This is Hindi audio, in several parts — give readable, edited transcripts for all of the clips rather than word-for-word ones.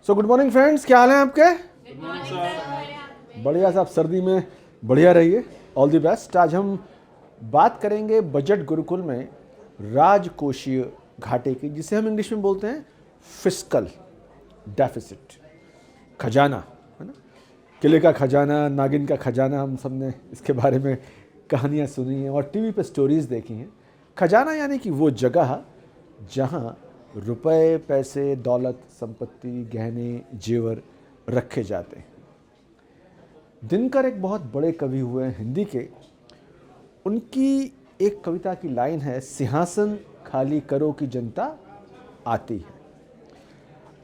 सो गुड मॉर्निंग फ्रेंड्स, क्या हाल है आपके? बढ़िया साहब, सर्दी में बढ़िया रहिए, ऑल द बेस्ट। आज हम बात करेंगे बजट गुरुकुल में राजकोषीय घाटे की, जिसे हम इंग्लिश में बोलते हैं फिस्कल डेफिसिट, खजाना, है ना। किले का खजाना, नागिन का खजाना, हम सब ने इसके बारे में कहानियाँ सुनी हैं और टीवी पे स्टोरीज़ देखी हैं। खजाना यानी कि वो जगह जहाँ रुपए, पैसे, दौलत, संपत्ति, गहने, जेवर रखे जाते हैं। दिनकर एक बहुत बड़े कवि हुए हैं हिंदी के। उनकी एक कविता की लाइन है, सिंहासन खाली करो कि जनता आती है।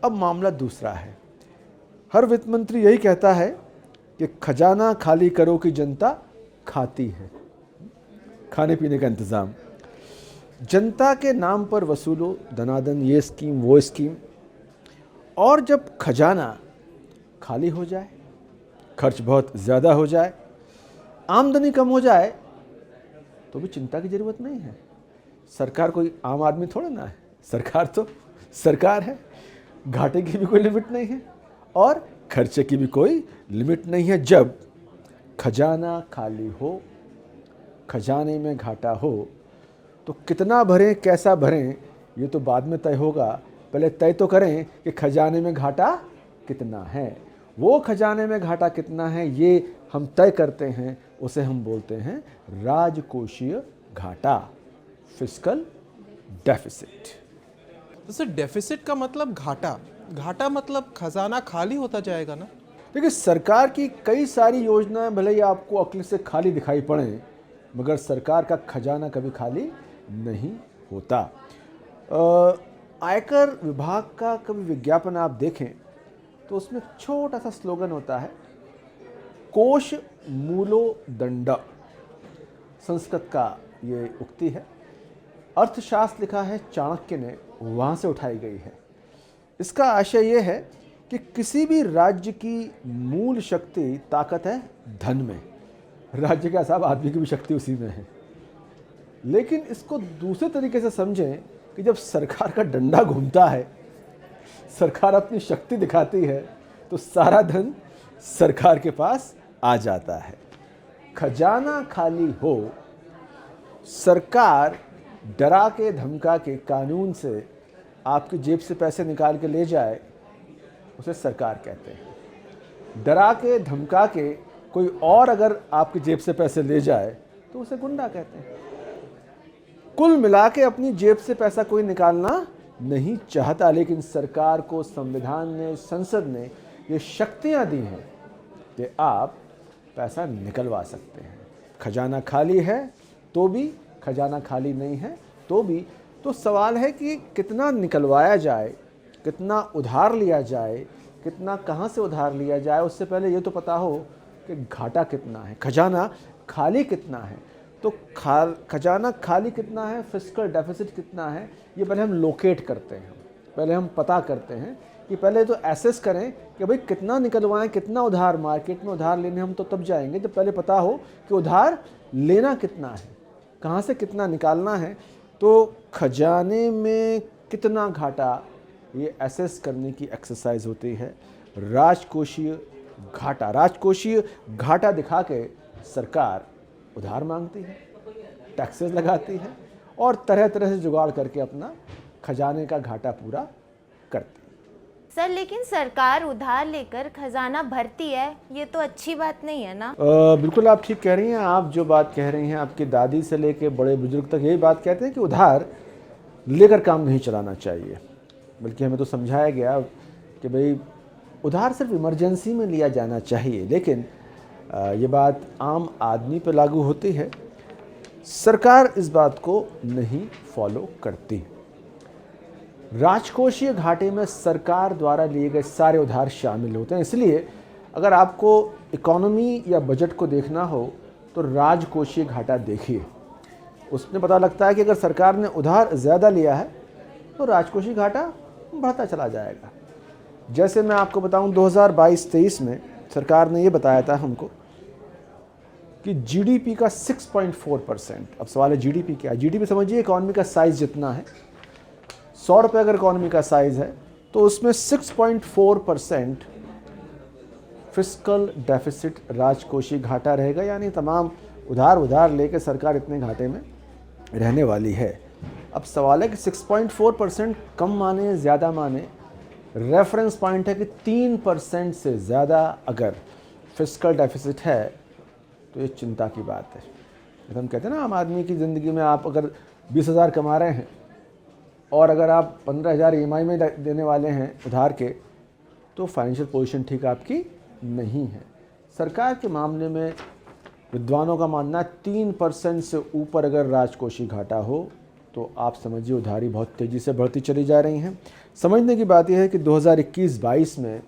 अब मामला दूसरा है। हर वित्त मंत्री यही कहता है कि खजाना खाली करो कि जनता खाती है। खाने पीने का इंतज़ाम, जनता के नाम पर वसूलो धनादन, ये स्कीम वो स्कीम। और जब खजाना खाली हो जाए, खर्च बहुत ज़्यादा हो जाए, आमदनी कम हो जाए, तो भी चिंता की ज़रूरत नहीं है। सरकार कोई आम आदमी थोड़ा ना है, सरकार तो सरकार है। घाटे की भी कोई लिमिट नहीं है और खर्चे की भी कोई लिमिट नहीं है। जब खजाना खाली हो, खजाने में घाटा हो, तो कितना भरें, कैसा भरें, ये तो बाद में तय होगा। पहले तय तो करें कि खजाने में घाटा कितना है। वो खजाने में घाटा कितना है ये हम तय करते हैं, उसे हम बोलते हैं राजकोषीय घाटा, फिस्कल डेफिसिट। तो सर, डेफिसिट का मतलब घाटा, घाटा मतलब खजाना खाली होता जाएगा ना? देखिए, सरकार की कई सारी योजनाएं भले ही आपको अक्ल से खाली दिखाई पड़ें, मगर सरकार का खजाना कभी खाली नहीं होता। आयकर विभाग का कभी विज्ञापन आप देखें तो उसमें छोटा सा स्लोगन होता है, कोश मूलो दंड। संस्कृत का ये उक्ति है, अर्थशास्त्र लिखा है चाणक्य ने, वहाँ से उठाई गई है। इसका आशय ये है कि किसी भी राज्य की मूल शक्ति, ताकत है धन में। राज्य का साहब आदमी की भी शक्ति उसी में है। लेकिन इसको दूसरे तरीके से समझें कि जब सरकार का डंडा घूमता है, सरकार अपनी शक्ति दिखाती है, तो सारा धन सरकार के पास आ जाता है। खजाना खाली हो, सरकार डरा के धमका के कानून से आपकी जेब से पैसे निकाल के ले जाए, उसे सरकार कहते हैं। डरा के धमका के कोई और अगर आपकी जेब से पैसे ले जाए तो उसे गुंडा कहते हैं। कुल मिला के अपनी जेब से पैसा कोई निकालना नहीं चाहता, लेकिन सरकार को संविधान ने, संसद ने ये शक्तियां दी हैं कि आप पैसा निकलवा सकते हैं। खजाना खाली है तो भी, खजाना खाली नहीं है तो भी। तो सवाल है कि कितना निकलवाया जाए, कितना उधार लिया जाए, कितना कहाँ से उधार लिया जाए। उससे पहले ये तो पता हो कि घाटा कितना है, खजाना खाली कितना है। तो खजाना खाली कितना है, फिस्कल डेफिसिट कितना है, ये पहले हम लोकेट करते हैं, पहले हम पता करते हैं कि पहले तो एसेस करें कि भाई कितना निकलवाएं, कितना उधार। मार्केट में उधार लेने हम तो तब जाएंगे जब पहले पता हो कि उधार लेना कितना है, कहाँ से कितना निकालना है। तो खजाने में कितना घाटा, ये एसेस करने की एक्सरसाइज होती है राजकोषीय घाटा। राजकोषीय घाटा दिखा के सरकार उधार मांगती है, टैक्सेस लगाती है और तरह तरह से जुगाड़ करके अपना खजाने का घाटा पूरा करती है। सर, लेकिन सरकार उधार लेकर खजाना भरती है, ये तो अच्छी बात नहीं है ना? बिल्कुल आप ठीक कह रही हैं। आप जो बात कह रही हैं, आपकी दादी से लेके बड़े बुजुर्ग तक यही बात कहते हैं कि उधार लेकर काम नहीं चलाना चाहिए। बल्कि हमें तो समझाया गया कि भाई उधार सिर्फ इमरजेंसी में लिया जाना चाहिए। लेकिन ये बात आम आदमी पर लागू होती है, सरकार इस बात को नहीं फॉलो करती। राजकोषीय घाटे में सरकार द्वारा लिए गए सारे उधार शामिल होते हैं। इसलिए अगर आपको इकोनॉमी या बजट को देखना हो तो राजकोषीय घाटा देखिए, उसमें पता लगता है कि अगर सरकार ने उधार ज़्यादा लिया है तो राजकोषीय घाटा बढ़ता चला जाएगा। जैसे मैं आपको बताऊं, 2022-23 में सरकार ने ये बताया था हमको कि जीडीपी का 6.4%। अब सवाल है जीडीपी क्या है? जीडीपी समझिए इकोनॉमी का साइज़ जितना है। 100 रुपये अगर इकोनॉमी का साइज़ है तो उसमें 6.4% फिस्कल डेफिसिट राजकोषीय घाटा रहेगा, यानी तमाम उधार लेके सरकार इतने घाटे में रहने वाली है। अब सवाल है कि 6.4% कम माने ज़्यादा माने। रेफरेंस पॉइंट है कि 3% से ज़्यादा अगर फिस्कल डेफिसिट है तो ये चिंता की बात है। जब हम कहते हैं ना, आम आदमी की ज़िंदगी में आप अगर 20,000 कमा रहे हैं और अगर आप 15,000 EMI में देने वाले हैं उधार के, तो फाइनेंशियल पोजीशन ठीक आपकी नहीं है। सरकार के मामले में विद्वानों का मानना है 3% से ऊपर अगर राजकोषीय घाटा हो तो आप समझिए उधारी बहुत तेज़ी से बढ़ती चली जा रही हैं। समझने की बात यह है कि 2021-22 में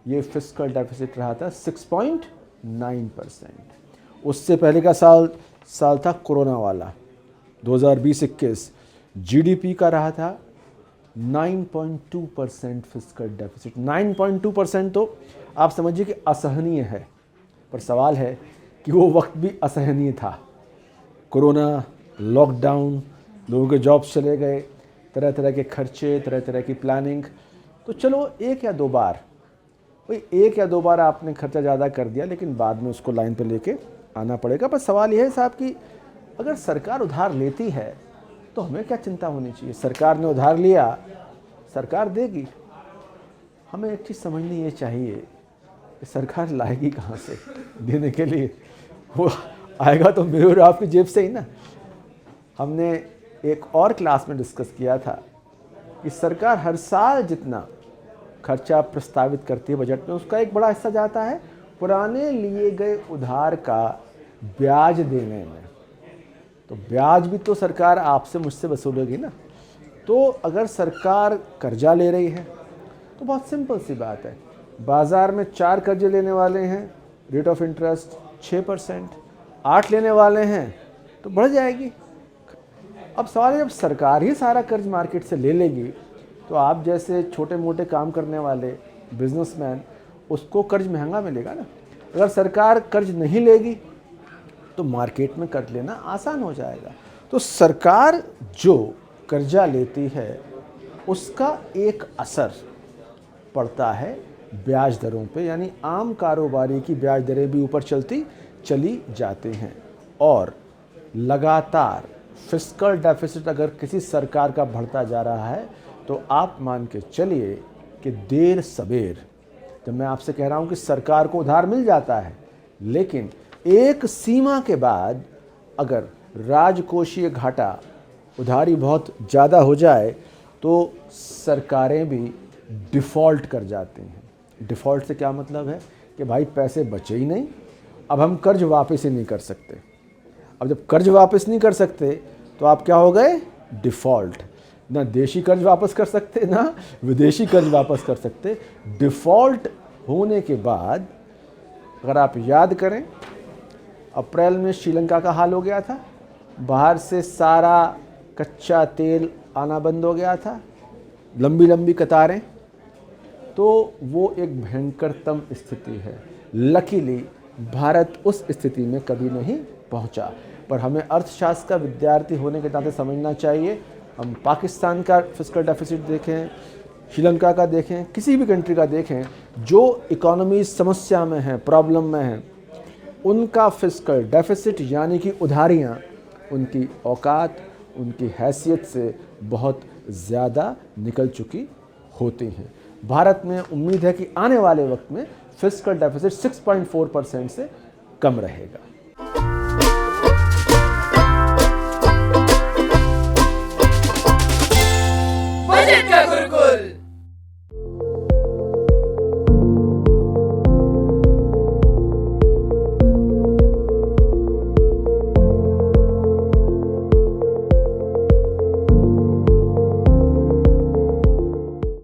ये फिस्कल डेफिसिट रहा था 6.9%। उससे पहले का साल था कोरोना वाला 2020-21। GDP का रहा था 9.2% फिस्कल डेफिसिट। 9.2% तो आप समझिए कि असहनीय है, पर सवाल है कि वो वक्त भी असहनीय था। कोरोना, लॉकडाउन, लोगों के जॉब्स चले गए, तरह तरह के खर्चे, तरह तरह की प्लानिंग। तो चलो एक या दो बार आपने खर्चा ज़्यादा कर दिया, लेकिन बाद में उसको लाइन पे लेके आना पड़ेगा। पर सवाल यह है साहब कि अगर सरकार उधार लेती है तो हमें क्या चिंता होनी चाहिए? सरकार ने उधार लिया, सरकार देगी। हमें एक चीज़ समझनी ये चाहिए कि सरकार लाएगी कहाँ से देने के लिए? वो आएगा तो मेरे और आपकी जेब से ही ना। हमने एक और क्लास में डिस्कस किया था कि सरकार हर साल जितना खर्चा प्रस्तावित करती है बजट में, उसका एक बड़ा हिस्सा जाता है पुराने लिए गए उधार का ब्याज देने में। तो ब्याज भी तो सरकार आपसे मुझसे वसूलेगी ना। तो अगर सरकार कर्जा ले रही है तो बहुत सिंपल सी बात है, बाज़ार में 4 कर्जे लेने वाले हैं, रेट ऑफ इंटरेस्ट 6%, 8 लेने वाले हैं तो बढ़ जाएगी। अब सवाल है, जब सरकार ही सारा कर्ज मार्केट से ले लेगी तो आप जैसे छोटे मोटे काम करने वाले बिजनेसमैन, उसको कर्ज महंगा मिलेगा ना। अगर सरकार कर्ज नहीं लेगी तो मार्केट में कर्ज लेना आसान हो जाएगा। तो सरकार जो कर्जा लेती है उसका एक असर पड़ता है ब्याज दरों पे, यानी आम कारोबारी की ब्याज दरें भी ऊपर चलती चली जाती हैं। और लगातार फिस्कल डेफिसिट अगर किसी सरकार का बढ़ता जा रहा है तो आप मान के चलिए कि देर सबेर, जब मैं आपसे कह रहा हूँ कि सरकार को उधार मिल जाता है, लेकिन एक सीमा के बाद अगर राजकोषीय घाटा, उधारी बहुत ज़्यादा हो जाए तो सरकारें भी डिफ़ॉल्ट कर जाती हैं। डिफ़ॉल्ट से क्या मतलब है कि भाई पैसे बचे ही नहीं, अब हम कर्ज वापस ही नहीं कर सकते। अब जब कर्ज वापस नहीं कर सकते तो आप क्या हो गए? डिफ़ॉल्ट। ना देशी कर्ज वापस कर सकते, ना विदेशी कर्ज वापस कर सकते। डिफ़ॉल्ट होने के बाद अगर आप याद करें, अप्रैल में श्रीलंका का हाल हो गया था, बाहर से सारा कच्चा तेल आना बंद हो गया था, लंबी लंबी कतारें। तो वो एक भयंकरतम स्थिति है। लकीली भारत उस स्थिति में कभी नहीं पहुंचा। पर हमें अर्थशास्त्र का विद्यार्थी होने के नाते समझना चाहिए, हम पाकिस्तान का फिस्कल डेफिसिट देखें, श्रीलंका का देखें, किसी भी कंट्री का देखें, जो इकोनॉमी समस्या में है, प्रॉब्लम में है, उनका फिस्कल डेफिसिट यानी कि उधारियाँ उनकी औकात, उनकी हैसियत से बहुत ज़्यादा निकल चुकी होती हैं। भारत में उम्मीद है कि आने वाले वक्त में फिस्कल डेफिसिट 6.4% से कम रहेगा।